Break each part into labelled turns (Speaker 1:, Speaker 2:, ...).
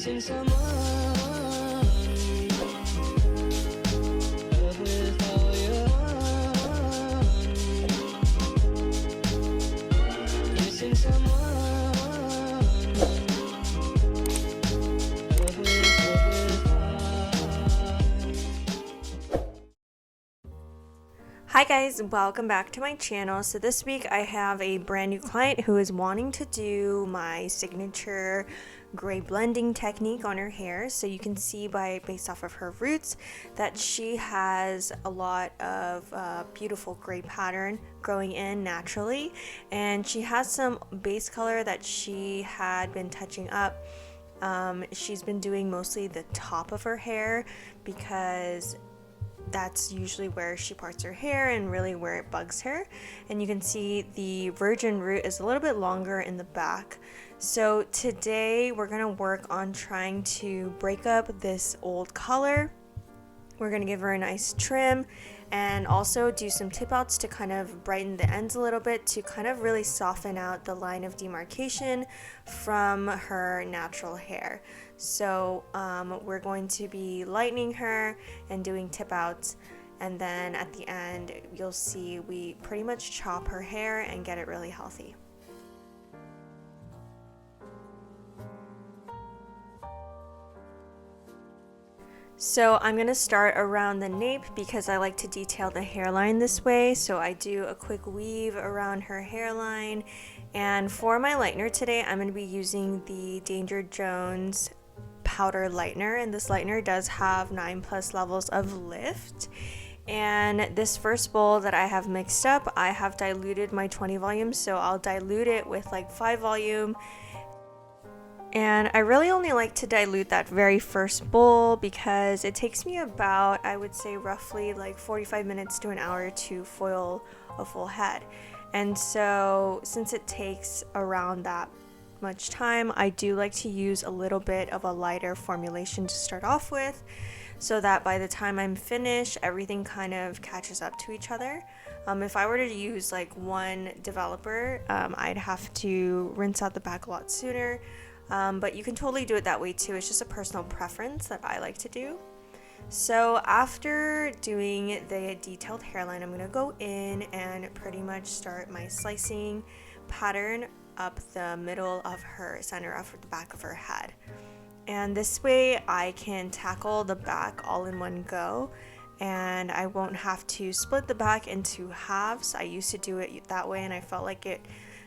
Speaker 1: missing someone. Love with all your heart. Missing someone. Love with heart.
Speaker 2: Hi guys, welcome back to my channel. So this week I have a brand new client who is wanting to do my signature gray blending technique on her hair. So you can see based off of her roots that she has a lot of beautiful gray pattern growing in naturally, and she has some base color that she had been touching up. She's been doing mostly the top of her hair because that's usually where she parts her hair and really where it bugs her. And you can see the virgin root is a little bit longer in the back. So today we're going to work on trying to break up this old color. We're going to give her a nice trim and also do some tip outs to kind of brighten the ends a little bit to kind of really soften out the line of demarcation from her natural hair. So we're going to be lightening her and doing tip outs, and then at the end you'll see we pretty much chop her hair and get it really healthy. So I'm going to start around the nape because I like to detail the hairline this way. So I do a quick weave around her hairline. And for my lightener today, I'm going to be using the Danger Jones powder lightener. And this lightener does have 9+ levels of lift. And this first bowl that I have mixed up, I have diluted my 20 volume. So I'll dilute it with like 5 volume. And I really only like to dilute that very first bowl because it takes me about, I would say roughly like 45 minutes to an hour to foil a full head. And so since it takes around that much time, I do like to use a little bit of a lighter formulation to start off with so that by the time I'm finished, everything kind of catches up to each other. If I were to use like one developer, I'd have to rinse out the back a lot sooner. But you can totally do it that way too. It's just a personal preference that I like to do. So after doing the detailed hairline, I'm going to go in and pretty much start my slicing pattern up the middle of her center of the back of her head. And this way I can tackle the back all in one go, and I won't have to split the back into halves. I used to do it that way and I felt like it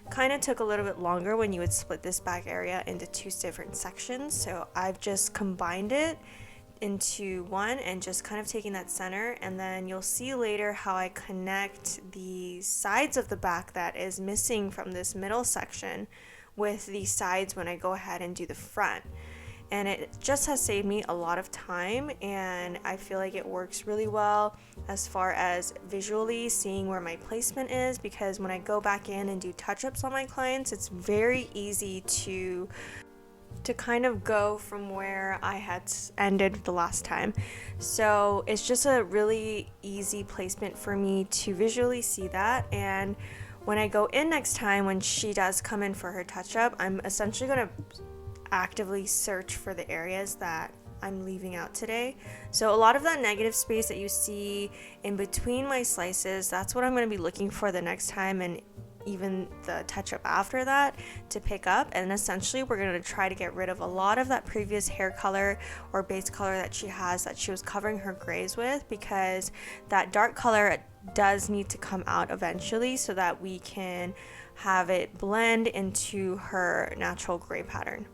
Speaker 2: kind of took a little bit longer when you would split this back area into 2 different sections. So I've just combined it into one and just kind of taking that center, and then you'll see later how I connect the sides of the back that is missing from this middle section with the sides when I go ahead and do the front. And it just has saved me a lot of time, and I feel like it works really well as far as visually seeing where my placement is, because when I go back in and do touch-ups on my clients, it's very easy to kind of go from where I had ended the last time. So it's just a really easy placement for me to visually see that. And when I go in next time, when she does come in for her touch-up, I'm essentially going to actively search for the areas that I'm leaving out today. So a lot of that negative space that you see in between my slices, that's what I'm going to be looking for the next time, and even the touch up after that to pick up. And essentially we're going to try to get rid of a lot of that previous hair color or base color that she has that she was covering her grays with, because that dark color does need to come out eventually so that we can have it blend into her natural gray pattern.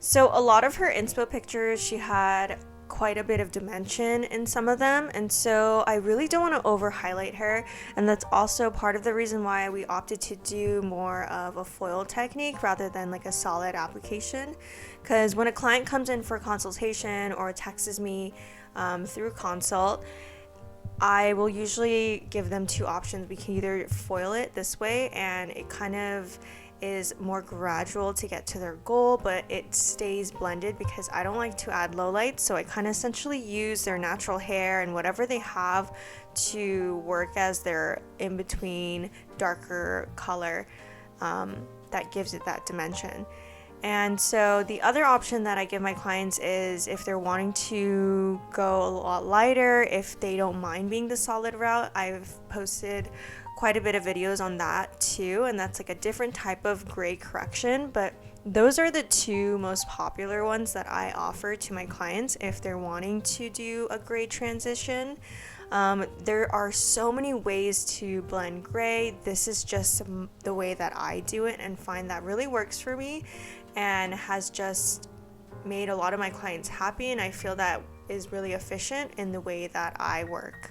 Speaker 2: So a lot of her inspo pictures, she had quite a bit of dimension in some of them, and so I really don't want to over highlight her, and that's also part of the reason why we opted to do more of a foil technique rather than like a solid application. Because when a client comes in for a consultation or texts me through consult, I will usually give them 2 options. We can either foil it this way, and it kind of is more gradual to get to their goal, but it stays blended because I don't like to add low lights, so I kind of essentially use their natural hair and whatever they have to work as their in-between darker color that gives it that dimension. And so the other option that I give my clients is if they're wanting to go a lot lighter, if they don't mind being the solid route. I've posted quite a bit of videos on that too, and that's like a different type of gray correction, but those are the two most popular ones that I offer to my clients if they're wanting to do a gray transition. There are so many ways to blend gray. This is just the way that I do it and find that really works for me and has just made a lot of my clients happy, and I feel that is really efficient in the way that I work.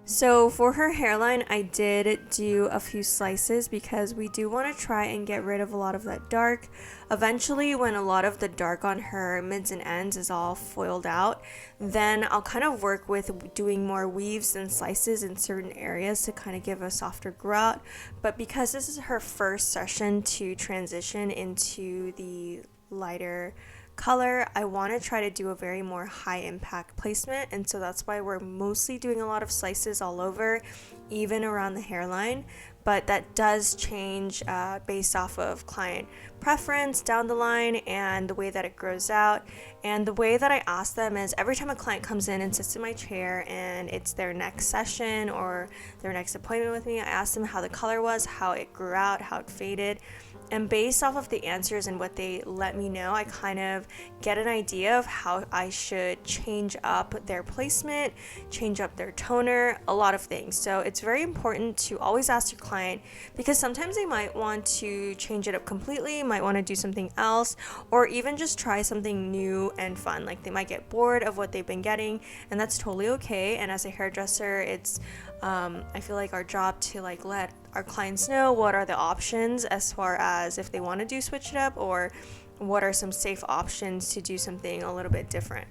Speaker 2: So for her hairline, I did do a few slices because we do want to try and get rid of a lot of that dark. Eventually, when a lot of the dark on her mids and ends is all foiled out, then I'll kind of work with doing more weaves and slices in certain areas to kind of give a softer grow out. But because this is her first session to transition into the lighter color, I want to try to do a very more high impact placement, and so that's why we're mostly doing a lot of slices all over, even around the hairline. But that does change based off of client preference down the line and the way that it grows out. And the way that I ask them is every time a client comes in and sits in my chair and it's their next session or their next appointment with me, I ask them how the color was, how it grew out, how it faded. And based off of the answers and what they let me know, I kind of get an idea of how I should change up their placement, change up their toner, a lot of things. So it's very important to always ask your client, because sometimes they might want to change it up completely, might want to do something else, or even just try something new and fun. Like they might get bored of what they've been getting, and that's totally okay. And as a hairdresser, it's I feel like our job to let our clients know what are the options as far as if they want to switch it up, or what are some safe options to do something a little bit different.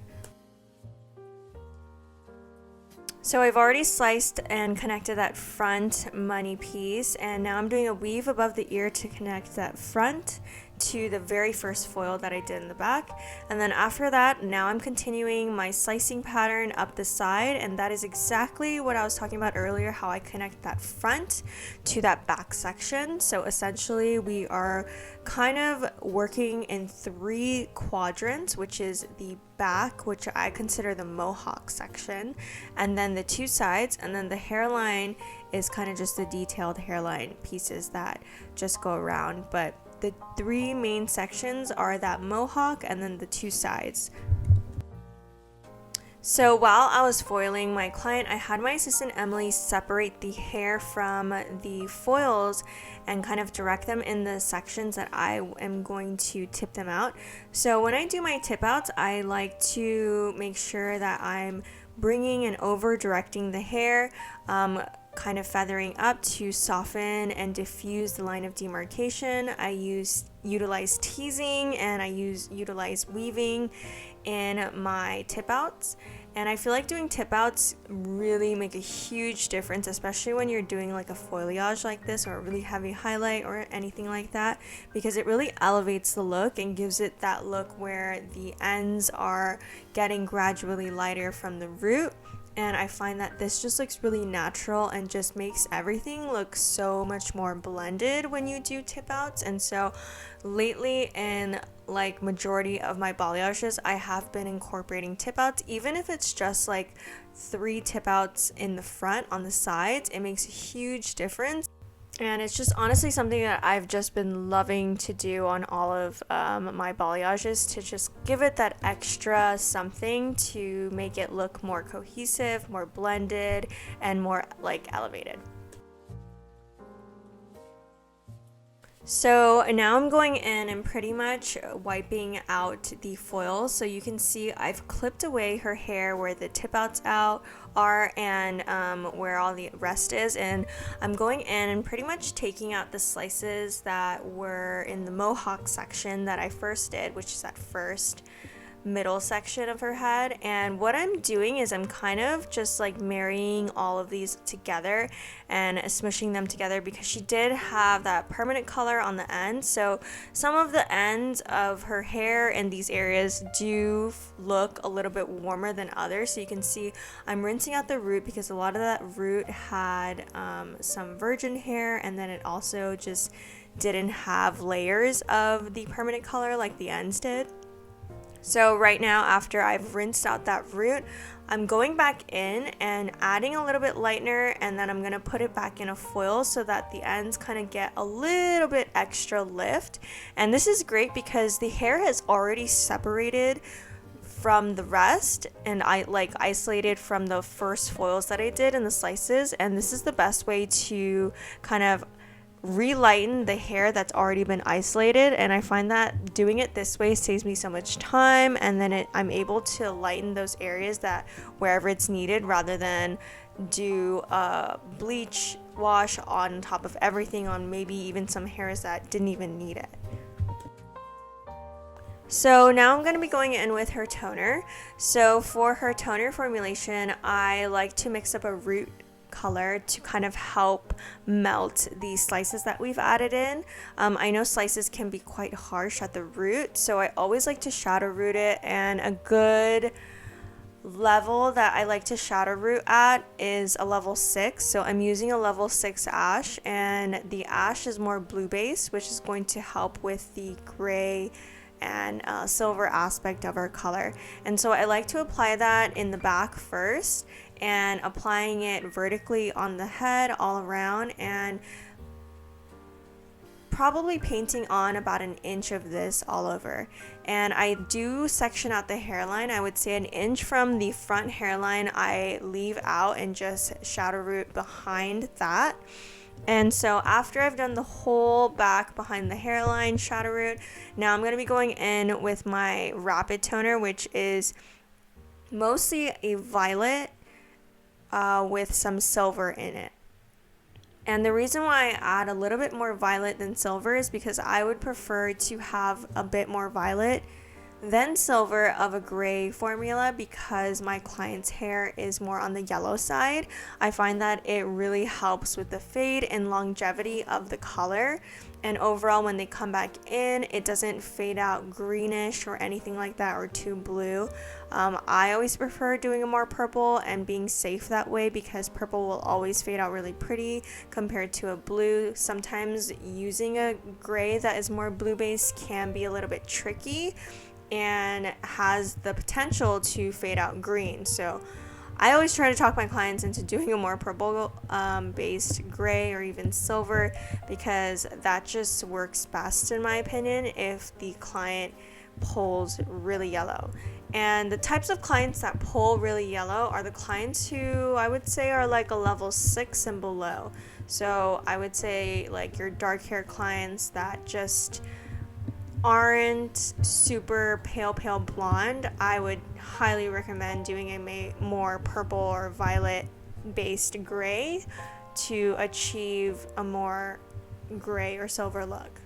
Speaker 2: So I've already sliced and connected that front money piece, and now I'm doing a weave above the ear to connect that front to the very first foil that I did in the back. And then after that, now I'm continuing my slicing pattern up the side, and that is exactly what I was talking about earlier, how I connect that front to that back section. So essentially we are kind of working in 3 quadrants, which is the back, which I consider the mohawk section, and then the 2 sides, and then the hairline is kind of just the detailed hairline pieces that just go around. But the 3 main sections are that mohawk and then the 2 sides. So while I was foiling my client, I had my assistant Emily separate the hair from the foils and kind of direct them in the sections that I am going to tip them out. So when I do my tip outs, I like to make sure that I'm bringing and over directing the hair, kind of feathering up to soften and diffuse the line of demarcation. I utilize teasing and I utilize weaving in my tip outs, and I feel like doing tip outs really make a huge difference, especially when you're doing like a foliage like this or a really heavy highlight or anything like that, because it really elevates the look and gives it that look where the ends are getting gradually lighter from the root. And I find that this just looks really natural and just makes everything look so much more blended when you do tip outs. And so lately, in like majority of my balayages, I have been incorporating tip outs, even if it's just like 3 tip outs in the front. On the sides, it makes a huge difference. And it's just honestly something that I've just been loving to do on all of my balayages, to just give it that extra something to make it look more cohesive, more blended, and more like elevated. So now I'm going in and pretty much wiping out the foils. So you can see I've clipped away her hair where the tip outs out are and where all the rest is, and I'm going in and pretty much taking out the slices that were in the mohawk section that I first did, which is that first middle section of her head. And what I'm doing is I'm kind of just like marrying all of these together and smushing them together, because she did have that permanent color on the end. So some of the ends of her hair in these areas do look a little bit warmer than others. So you can see I'm rinsing out the root, because a lot of that root had some virgin hair, and then it also just didn't have layers of the permanent color like the ends did. So right now, after I've rinsed out that root, I'm going back in and adding a little bit lightener, and then I'm going to put it back in a foil so that the ends kind of get a little bit extra lift. And this is great because the hair has already separated from the rest, and I like isolated from the first foils that I did in the slices, and this is the best way to kind of relighten the hair that's already been isolated. And I find that doing it this way saves me so much time, and then I'm able to lighten those areas that wherever it's needed, rather than do a bleach wash on top of everything on maybe even some hairs that didn't even need it. So now I'm going to be going in with her toner. So for her toner formulation, I like to mix up a root color to kind of help melt the slices that we've added in. I know slices can be quite harsh at the root, so I always like to shadow root it, and a good level that I like to shadow root at is a level 6. So I'm using a level 6 ash, and the ash is more blue based, which is going to help with the gray and silver aspect of our color. And so I like to apply that in the back first, and applying it vertically on the head all around, and probably painting on about an inch of this all over. And I do section out the hairline. I would say an inch from the front hairline I leave out and just shadow root behind that. And so after I've done the whole back behind the hairline shadow root, now I'm going to be going in with my rapid toner, which is mostly a violet with some silver in it. And the reason why I add a little bit more violet than silver is because I would prefer to have a bit more violet than silver of a gray formula, because my client's hair is more on the yellow side. I find that it really helps with the fade and longevity of the color, and overall when they come back in, it doesn't fade out greenish or anything like that, or too blue. I always prefer doing a more purple and being safe that way, because purple will always fade out really pretty compared to a blue. Sometimes using a gray that is more blue based can be a little bit tricky and has the potential to fade out green. So I always try to talk my clients into doing a more purple based gray or even silver, because that just works best in my opinion if the client pulls really yellow. And the types of clients that pull really yellow are the clients who I would say are like a level 6 and below. So I would say like your dark hair clients that just aren't super pale blonde, I would highly recommend doing a more purple or violet based gray to achieve a more gray or silver look.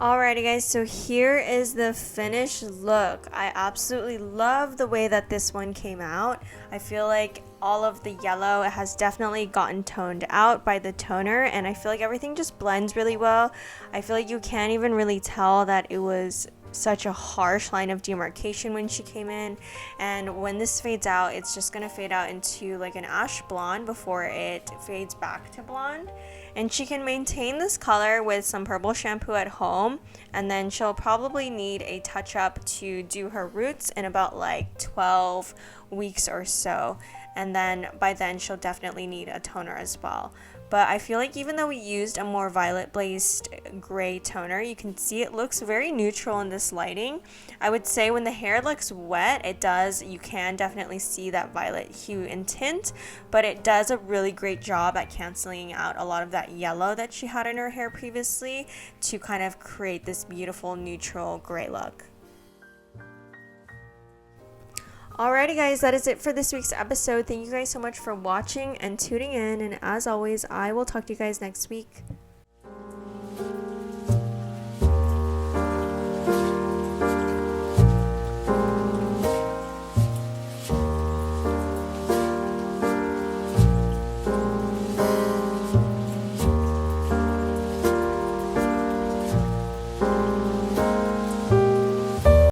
Speaker 2: Alrighty guys, so here is the finished look. I absolutely love the way that this one came out. I feel like all of the yellow has definitely gotten toned out by the toner, and I feel like everything just blends really well. I feel like you can't even really tell that it was such a harsh line of demarcation when she came in, and when this fades out, it's just gonna fade out into like an ash blonde before it fades back to blonde. And she can maintain this color with some purple shampoo at home, and then she'll probably need a touch up to do her roots in about like 12 weeks or so, and then by then she'll definitely need a toner as well. But I feel like even though we used a more violet based gray toner, you can see it looks very neutral in this lighting. I would say when the hair looks wet, you can definitely see that violet hue and tint, but it does a really great job at canceling out a lot of that yellow that she had in her hair previously to kind of create this beautiful neutral gray look. Alrighty guys, that is it for this week's episode. Thank you guys so much for watching and tuning in, and as always, I will talk to you guys next week.